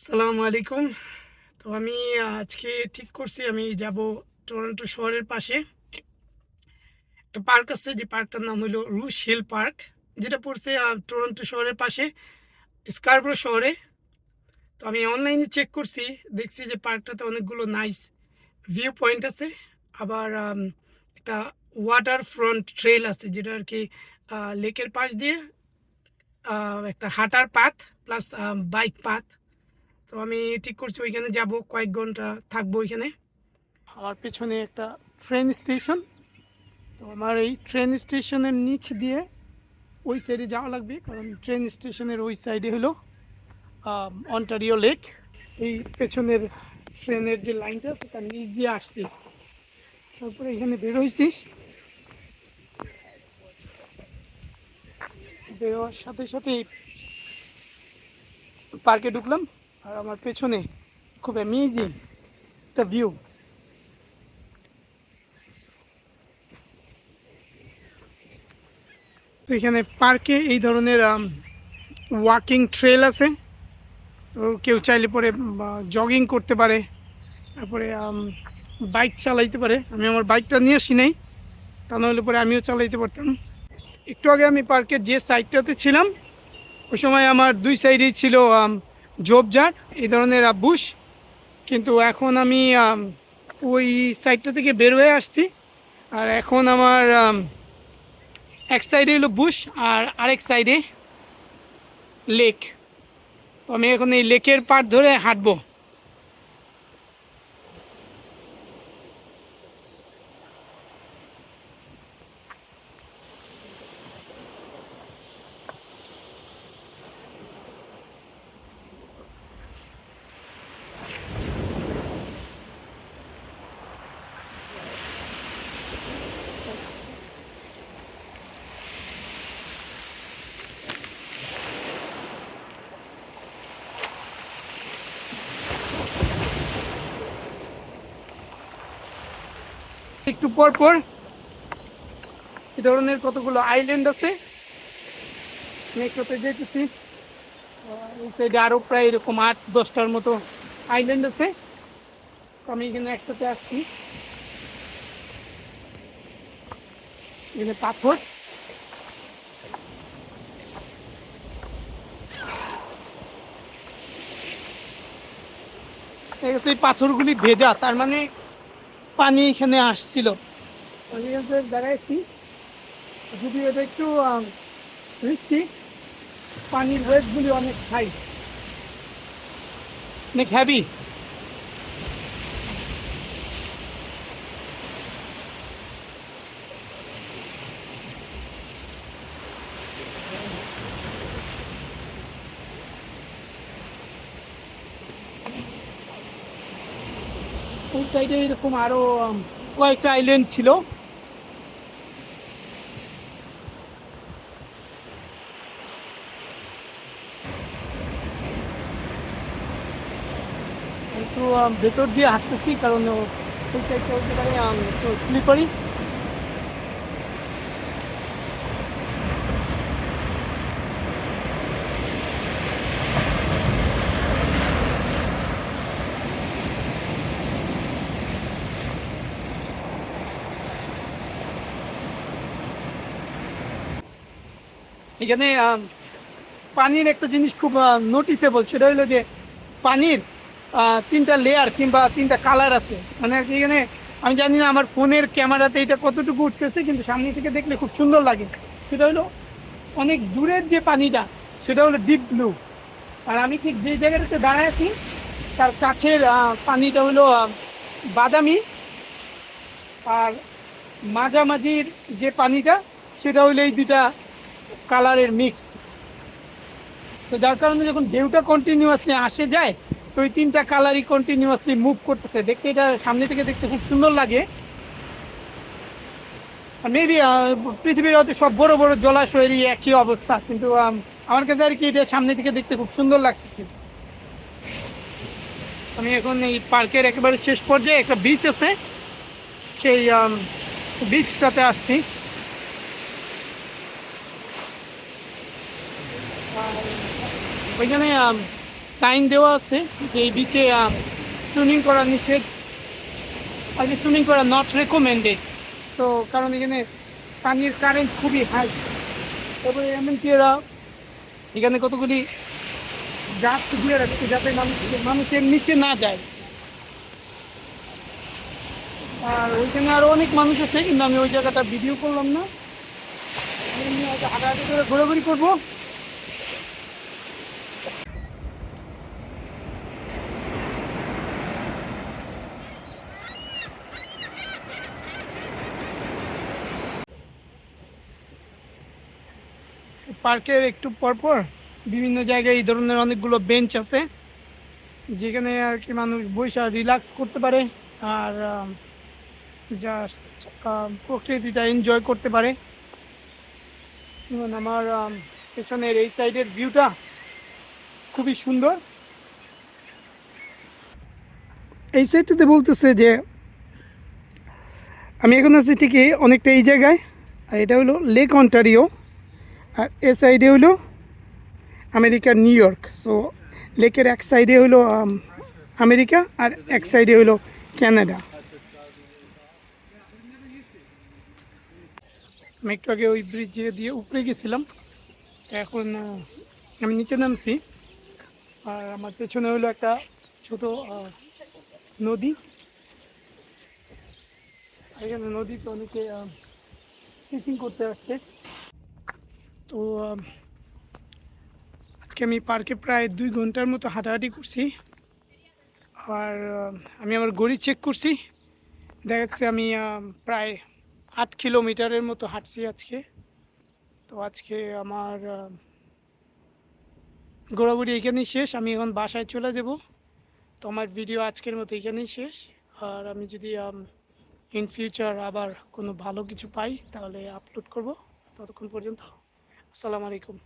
আসসালামু আলাইকুম। তো আমি আজকে ঠিক করছি আমি যাব টরন্টো শহরের পাশে একটা পার্ক আছে, যে পার্কটার নাম হলো রুশ হিল পার্ক, যেটা পড়ছে টরন্টো শহরের পাশে স্কারব্রো শহরে। তো আমি অনলাইনে চেক করছি, দেখছি যে পার্কটাতে অনেকগুলো নাইস ভিউ পয়েন্ট আছে। আবার একটা ওয়াটার ফ্রন্ট ট্রেল আছে, যেটা আর কি লেকের পাশ দিয়ে একটা হাঁটার পাথ প্লাস বাইক পাথ। তো আমি ঠিক করছি ওইখানে যাব, কয়েক ঘন্টা থাকবো ওইখানে। আমার পেছনে একটা ট্রেন স্টেশন। তো আমার এই ট্রেন স্টেশনের নিচ দিয়ে ওই সাইডে যাওয়া লাগবে, কারণ ট্রেন স্টেশনের ওই সাইডে হলো অন্টারিও লেক। এই পেছনের ট্রেনের যে লাইনটা আছে তার নিচ দিয়ে আসছি, তারপরে এখানে বের হয়েছি। বেরোয়ার সাথে সাথে পার্কে ঢুকলাম, আর আমার পেছনে খুব অ্যামেজিং একটা ভিউ। তো এখানে পার্কে এই ধরনের ওয়াকিং ট্রেল আছে। তো কেউ চাইলে পরে জগিং করতে পারে, তারপরে বাইক চালাইতে পারে। আমি আমার বাইকটা নিয়ে আসি নাই, তা নাহলে পরে আমিও চালাইতে পারতাম। একটু আগে আমি পার্কের যে সাইডটাতে ছিলাম, ওই সময় আমার দুই সাইডেই ছিল ঝোপঝাড়, এই ধরনের বুশ। কিন্তু এখন আমি ওই সাইডটা থেকে বের হয়ে আসছি, আর এখন আমার এক সাইডে হলো বুশ আর আরেক সাইডে লেক। তো আমি এখন এই লেকের পাড় ধরে হাঁটবো। একটু পর পর এ ধরনের কতগুলো আইল্যান্ড আছে, মেট্রোতে যেতেছি। এই সাইডে আরও প্রায় এরকম 8-10টার মতো আইল্যান্ড আছে। তো আমি এখানে একসাথে আসছি, এখানে পাথর। এই পাথরগুলি ভেজা, তার মানে পানি এখানে আসছিল। আমি এখানে দাঁড়াইছি, যদি এটা একটু রিস্কি, পানির ওয়েটগুলি অনেক হাই, অনেক হ্যাভি। ওই সাইডে এরকম আরো কয়েকটা আইল্যান্ড ছিল। একটু ভেতর দিয়ে হাঁটতেছি, কারণ ওই সাইডটা হতে পারে একটু স্লিপারি। এখানে পানির একটা জিনিস খুব নোটিসেবল, সেটা হলো যে পানির 3টা লেয়ার কিংবা 3টা কালার আছে। মানে এখানে আমি জানি না আমার ফোনের ক্যামেরাতে এটা কতটুকু উঠতেছে, কিন্তু সামনে থেকে দেখলে খুব সুন্দর লাগে। সেটা হলো অনেক দূরের যে পানিটা, সেটা হলো ডিপ ব্লু। আর আমি ঠিক যে জায়গাটাতে দাঁড়ায় আছি তার কাছের পানিটা হলো বাদামি। আর মাঝামাঝির যে পানিটা, সেটা হলো এই দুটা কালারের মিক্সড। তো যার কারণে যখন ঢেউটা কন্টিনিউয়াসলি আসে যায়, তো ওই 3টা কালারই কন্টিনিউয়াসলি মুভ করতেছে। দেখতে এটা সামনে থেকে দেখতে খুব সুন্দর লাগে। মেবি পৃথিবীর হয়তো সব বড় বড় জলাশয়েরই একই অবস্থা, কিন্তু আমার কাছে আর কি এটা সামনে থেকে দেখতে খুব সুন্দর লাগতেছে। আমি এখন এই পার্কের একেবারে শেষ পর্যায়ে একটা বিচ আছে, সেই বিচটাতে আসছি। ওইখানে সাইন দেওয়া আছে যে এই বিচে সুইমিং করা নিষেধ, আর সুইমিং করা নট রেকমেন্ডেড। তো কারণ এখানে পানির কারেন্ট খুবই হাই। তবে এমনকি এরা এখানে কতগুলি গাছ দিয়ে রাখছে যাতে মানুষের নিচে না যায়। আর ওইখানে আরো অনেক মানুষ আছে, কিন্তু আমি ওই জায়গাটা ভিডিও করলাম না। হাঁটাহাঁটি করে ঘোরাঘুরি করবো। পার্কের একটু পরপর বিভিন্ন জায়গায় এই ধরনের অনেকগুলো বেঞ্চ আছে, যেখানে আর কি মানুষ বসে রিল্যাক্স করতে পারে আর জাস্ট প্রকৃতিটা এনজয় করতে পারে। যেমন আমার পেছনের এই সাইডের ভিউটা খুবই সুন্দর। এই সাইডটাতে বলতেছে যে আমি এখন আছি ঠিকই অনেকটা এই জায়গায়, আর এটা হলো লেক অন্টারিও, আর এ সাইডে হলো আমেরিকার নিউ ইয়র্ক। সো লেকের এক সাইডে হলো আমেরিকা আর এক সাইডে হলো কানাডা। আমি একটু আগে ওই ব্রিজ দিয়ে উপরে গেছিলাম, এখন আমি নিচে নামছি। আর আমার পেছনে হলো একটা ছোট নদী। এখানে নদীতে অনেকে ফিশিং করতে আসছে। তো আজকে আমি পার্কে প্রায় 2 ঘন্টার মতো হাঁটাহাঁটি করছি। আর আমি আমার ঘড়ি চেক করছি, দেখা যাচ্ছে আমি প্রায় 8 কিলোমিটারের মতো হাঁটছি আজকে। তো আজকে আমার ঘোরাঘুরি এখানেই শেষ। আমি এখন বাসায় চলে যাব। তো আমার ভিডিও আজকের মতো এখানেই শেষ। আর আমি যদি ইন ফিউচার আবার কোনো ভালো কিছু পাই তাহলে আপলোড করব। ততক্ষণ পর্যন্ত আসসালামু আলাইকুম।